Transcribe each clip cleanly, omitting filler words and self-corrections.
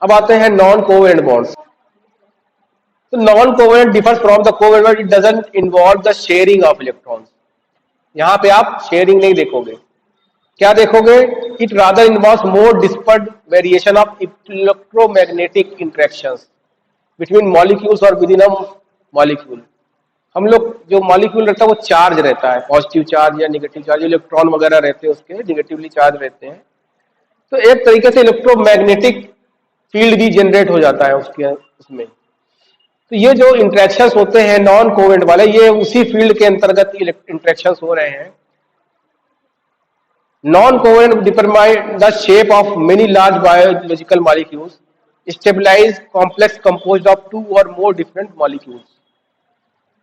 अब आते हैं नॉन कोवेलेंट बॉन्ड्स। तो non covalent differs from the covalent, it doesn't involve the sharing of electrons. यहां पे आप शेयरिंग नहीं देखोगे, क्या देखोगे? It rather involves more dispersed variation of electromagnetic interactions between molecules और विद इन अ मॉलिक्यूल। हम लोग जो मॉलिक्यूल रहता है वो चार्ज रहता है, पॉजिटिव चार्ज या नेगेटिव चार्ज, इलेक्ट्रॉन वगैरह रहते हैं उसके नेगेटिवली चार्ज रहते हैं। तो एक तरीके से इलेक्ट्रोमैग्नेटिक फील्ड भी जनरेट हो जाता है उसके उसमें। तो ये जो इंटरेक्शंस होते हैं नॉन कोवेलेंट वाले, ये उसी फील्ड के अंतर्गत इंटरेक्शंस हो रहे हैं। Non covalent determine the shape of many large biological molecules, stabilize complex composed of two or more different molecules.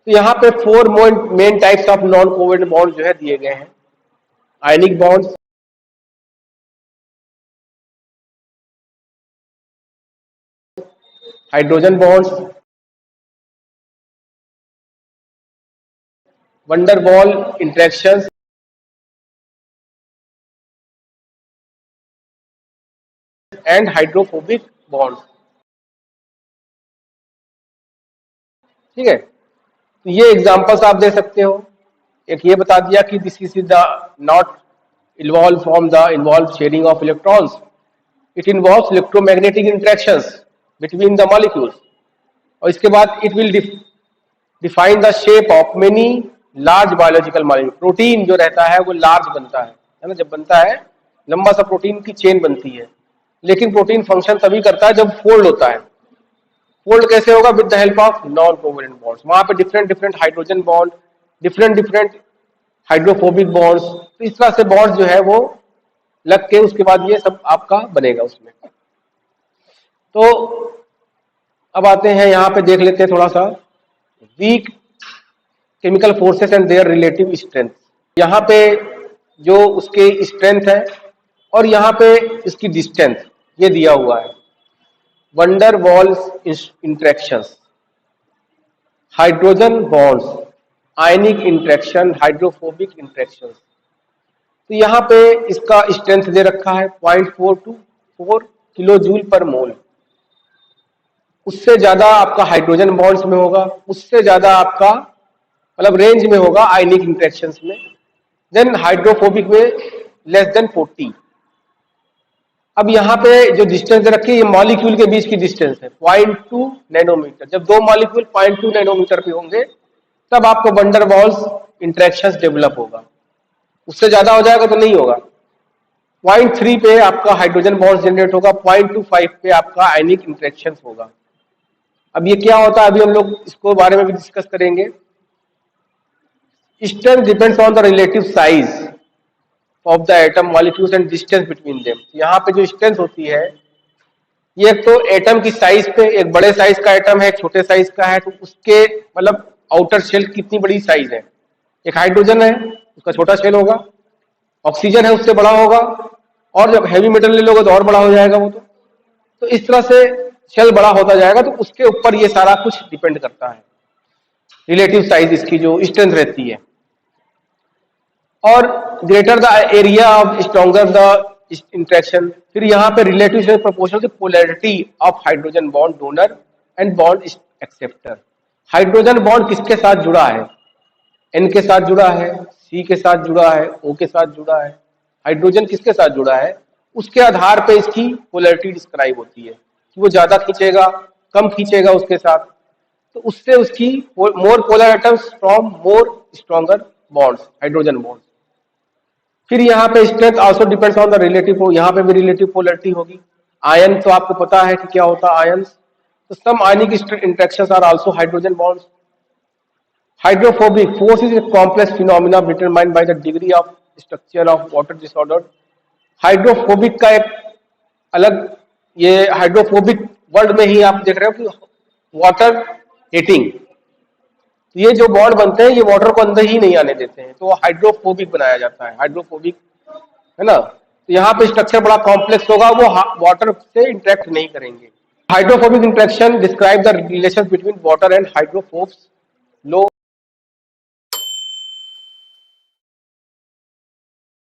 तो यहाँ पे 4 main types of non covalent bond जो है दिए गए हैं। Ionic bonds, hydrogen bonds, van der Waals interactions and hydrophobic bonds. ठीक है, तो ये एग्जांपल्स आप दे सकते हो। एक ये बता दिया कि this is the not involve from the involve sharing of electrons, it involves electromagnetic interactions between the molecules. और इसके बाद it will define the shape of many large biological molecule. Protein जो रहता है वो लार्ज बनता है ना, जब बनता है लंबा सा प्रोटीन की चेन बनती है। लेकिन प्रोटीन फंक्शन तभी करता है जब फोल्ड होता है। फोल्ड कैसे होगा? With the help of non covalent bonds. वहां पे different different hydrogen bond, different different hydrophobic bonds, तो इस तरह से बॉन्ड्स जो है वो लग के उसके बाद ये सब आपका बनेगा उसमें। तो अब आते हैं यहाँ पे देख लेते हैं थोड़ा सा weak chemical forces and their relative strength. यहाँ पे जो उसके स्ट्रेंथ है और यहाँ पे इसकी डिस्टेंस ये दिया हुआ है। Van der Waals interactions, hydrogen bonds, ionic interaction, hydrophobic interactions. तो यहाँ पे इसका स्ट्रेंथ दे रखा है 0.424 किलो जूल पर मोल। उससे ज्यादा आपका हाइड्रोजन बॉन्ड्स में होगा, उससे ज्यादा आपका मतलब रेंज में होगा आयनिक इंटरेक्शंस में, देन हाइड्रोफोबिक में लेस देन 40। अब यहाँ पे जो डिस्टेंस दे रखी है ये मॉलिक्यूल के बीच की डिस्टेंस है 0.2 नैनोमीटर। जब दो मॉलिक्यूल 0.2 नैनोमीटर पे होंगे तब आपको वंडर वॉल्स इंटरेक्शंस डेवलप होगा। उससे ज्यादा हो जाएगा तो नहीं होगा। 0.3 पे आपका हाइड्रोजन बॉन्ड जनरेट होगा, 0.25 पे आपका आयनिक इंटरेक्शंस होगा। अब ये क्या होता है अभी हम लोग इसको बारे में भी डिस्कस करेंगे। Strength depends on the relative size of the atom molecules and distance between them. यहाँ पे जो स्ट्रेंथ होती है ये एक तो एटम की साइज पे, एक बड़े साइज का एटम है, एक छोटे साइज का है, तो उसके मतलब आउटर शेल कितनी बड़ी साइज है। एक हाइड्रोजन है उसका छोटा शेल होगा, ऑक्सीजन है उससे बड़ा होगा, और जब हैवी मेटल ले लोगे तो और बड़ा हो जाएगा वो। तो इस तरह से शेल बड़ा होता जाएगा, तो उसके ऊपर ये सारा कुछ डिपेंड करता है, रिलेटिव साइज इसकी जो स्ट्रेंथ रहती है। और greater the area of stronger the interaction. फिर यहाँ पे रिलेटिव से proportional to polarity of hydrogen bond donor and bond acceptor. Hydrogen bond किसके साथ जुड़ा है? एन के साथ जुड़ा है, सी के साथ जुड़ा है, ओ के साथ जुड़ा है। हाइड्रोजन किसके साथ जुड़ा है उसके आधार पे इसकी पोलैरिटी डिस्क्राइब होती है कि वो ज्यादा खींचेगा, कम खींचेगा उसके साथ। तो उससे उसकी more polar atoms from more stronger bonds, hydrogen bonds. फिर यहाँ पे strength also depends on the relative, यहाँ पे भी रिलेटिव पोलैरिटी होगी। आयन तो आपको पता है कि क्या होता है आयंस। तो some ionic interactions are also hydrogen bonds. Hydrophobic force is a complex phenomena determined by the degree of structure of water disorder. Hydrophobic का एक अलग, ये हाइड्रोफोबिक वर्ल्ड में ही आप देख रहे हो कि वाटर हीटिंग, ये जो बॉन्ड बनते हैं ये वाटर को अंदर ही नहीं आने देते हैं, तो वो हाइड्रोफोबिक बनाया जाता है। हाइड्रोफोबिक है ना, तो यहाँ पे स्ट्रक्चर बड़ा कॉम्प्लेक्स होगा, वो वाटर से इंटरेक्ट नहीं करेंगे। Hydrophobic interaction describe the relation between water and hydrophobes low